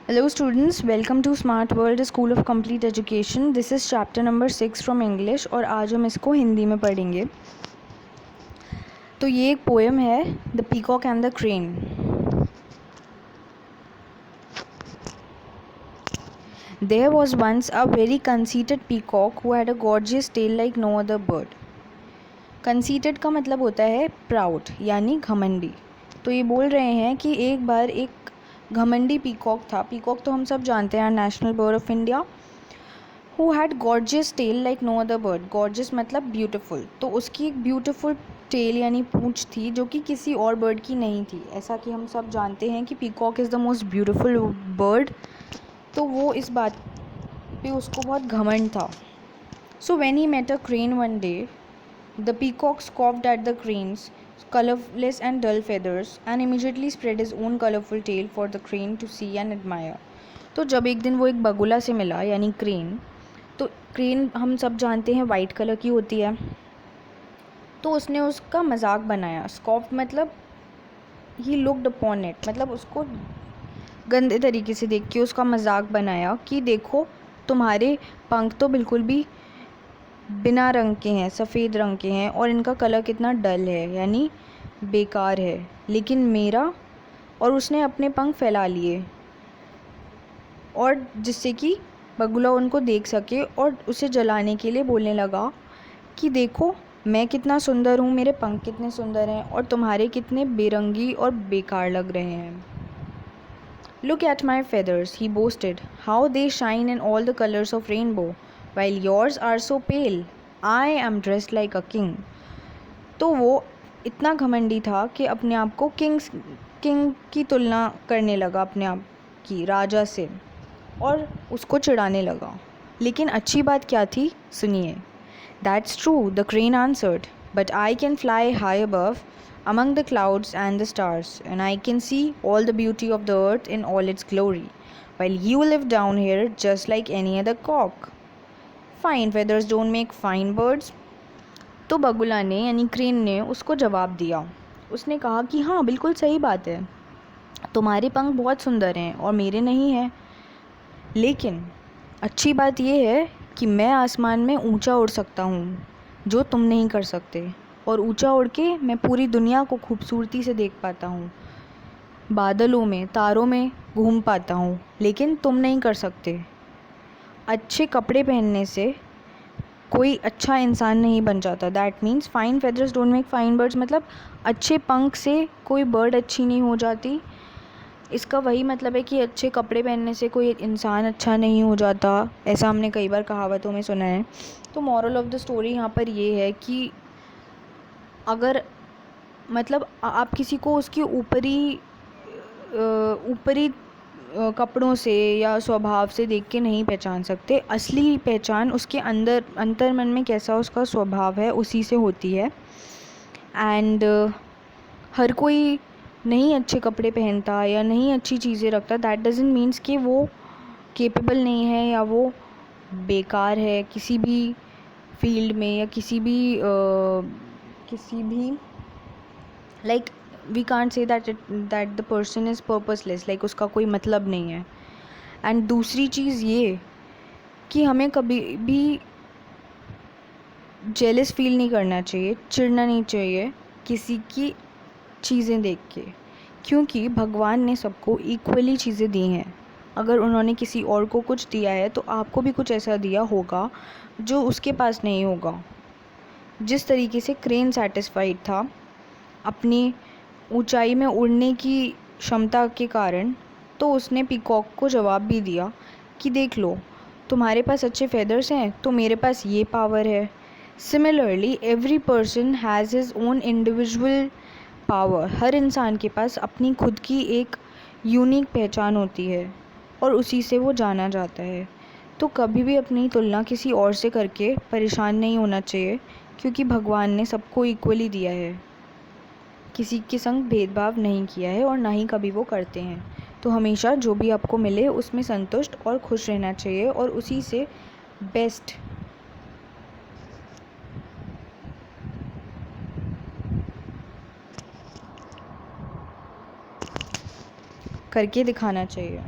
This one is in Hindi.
Hello students, welcome to Smart World School of Complete Education. This is chapter number 6 from English और आज हम इसको हिंदी में पढ़ेंगे. तो ये एक पोएम है the peacock and the crane. There was once a very conceited peacock who had a gorgeous tail like no other bird. Conceited का मतलब होता है प्राउड यानी घमंडी. तो ये बोल रहे हैं कि एक बार एक घमंडी पीकॉक था. पीकॉक तो हम सब जानते हैं, national bird of India. Who had gorgeous tail like no other bird. Gorgeous मतलब ब्यूटीफुल. तो उसकी एक ब्यूटीफुल टेल यानी पूंछ थी जो कि किसी और बर्ड की नहीं थी. ऐसा कि हम सब जानते हैं कि peacock is the most beautiful bird. तो वो इस बात पे उसको बहुत घमंड था. So when he met a crane one day, the peacock scoffed at the crane's colorless and dull feathers and immediately spread his own colorful tail for the crane to see and admire. तो जब एक दिन वो एक बगुला से मिला यानी क्रेन, तो क्रेन हम सब जानते हैं वाइट कलर की होती है. तो उसने उसका मजाक बनाया. स्कॉफ्ड मतलब ही लुक्ड अपॉन इट, मतलब उसको गंदे तरीके से देख के उसका मजाक बनाया कि देखो तुम्हारे पंख तो बिल्कुल भी बिना रंग के हैं, सफ़ेद रंग के हैं और इनका कलर कितना डल है यानी बेकार है, लेकिन मेरा. और उसने अपने पंख फैला लिए और जिससे कि बगुला उनको देख सके और उसे जलाने के लिए बोलने लगा कि देखो मैं कितना सुंदर हूँ, मेरे पंख कितने सुंदर हैं और तुम्हारे कितने बेरंगी और बेकार लग रहे हैं. Look at my feathers, he boasted. How they shine in all the colors of rainbow, while yours are so pale. I am dressed like a king. तो वो इतना घमंडी था कि अपने आप को किंग की तुलना करने लगा अपने आप की राजा से और उसको चिढ़ाने लगा. लेकिन अच्छी बात क्या थी सुनिए. That's true, the crane answered, but I can fly high above among the clouds and the stars, and I can see all the beauty of the earth in all its glory, while you live down here just like any other cock. Fine feathers don't make fine birds. तो बगुला ने यानी क्रेन ने उसको जवाब दिया. उसने कहा कि हाँ बिल्कुल सही बात है, तुम्हारे पंख बहुत सुंदर हैं और मेरे नहीं हैं, लेकिन अच्छी बात यह है कि मैं आसमान में ऊंचा उड़ सकता हूँ जो तुम नहीं कर सकते, और ऊंचा उड़ के मैं पूरी दुनिया को खूबसूरती से देख पाता हूँ, बादलों में तारों में घूम पाता हूँ, लेकिन तुम नहीं कर सकते. अच्छे कपड़े पहनने से कोई अच्छा इंसान नहीं बन जाता. That means fine feathers don't make fine birds, मतलब अच्छे पंख से कोई बर्ड अच्छी नहीं हो जाती. इसका वही मतलब है कि अच्छे कपड़े पहनने से कोई इंसान अच्छा नहीं हो जाता. ऐसा हमने कई बार कहावतों में सुना है. तो मॉरल ऑफ द स्टोरी यहाँ पर ये है कि अगर मतलब आप किसी को उसकी ऊपरी कपड़ों से या स्वभाव से देख के नहीं पहचान सकते. असली पहचान उसके अंतर मन में कैसा उसका स्वभाव है उसी से होती है. एंड हर कोई नहीं अच्छे कपड़े पहनता या नहीं अच्छी चीज़ें रखता. दैट डजंट मीन्स कि वो केपेबल नहीं है या वो बेकार है किसी भी फील्ड में या किसी भी like we can't say that the person is purposeless, like उसका कोई मतलब नहीं है. एंड दूसरी चीज़ ये कि हमें कभी भी जेलस फील नहीं करना चाहिए, चिढ़ना नहीं चाहिए किसी की चीज़ें देख के, क्योंकि भगवान ने सबको इक्वली चीज़ें दी हैं. अगर उन्होंने किसी और को कुछ दिया है तो आपको भी कुछ ऐसा दिया होगा जो उसके पास नहीं होगा. जिस तरीके से क्रेन सेटिस्फाइड था अपनी ऊंचाई में उड़ने की क्षमता के कारण, तो उसने पीकॉक को जवाब भी दिया कि देख लो तुम्हारे पास अच्छे फेदर्स हैं तो मेरे पास ये पावर है. Similarly every person has his own individual power. हर इंसान के पास अपनी खुद की एक यूनिक पहचान होती है और उसी से वो जाना जाता है. तो कभी भी अपनी तुलना किसी और से करके परेशान नहीं होना चाहिए, क्योंकि भगवान ने सबको इक्वली दिया है, किसी के संग भेदभाव नहीं किया है और ना ही कभी वो करते हैं. तो हमेशा जो भी आपको मिले उसमें संतुष्ट और खुश रहना चाहिए और उसी से बेस्ट करके दिखाना चाहिए.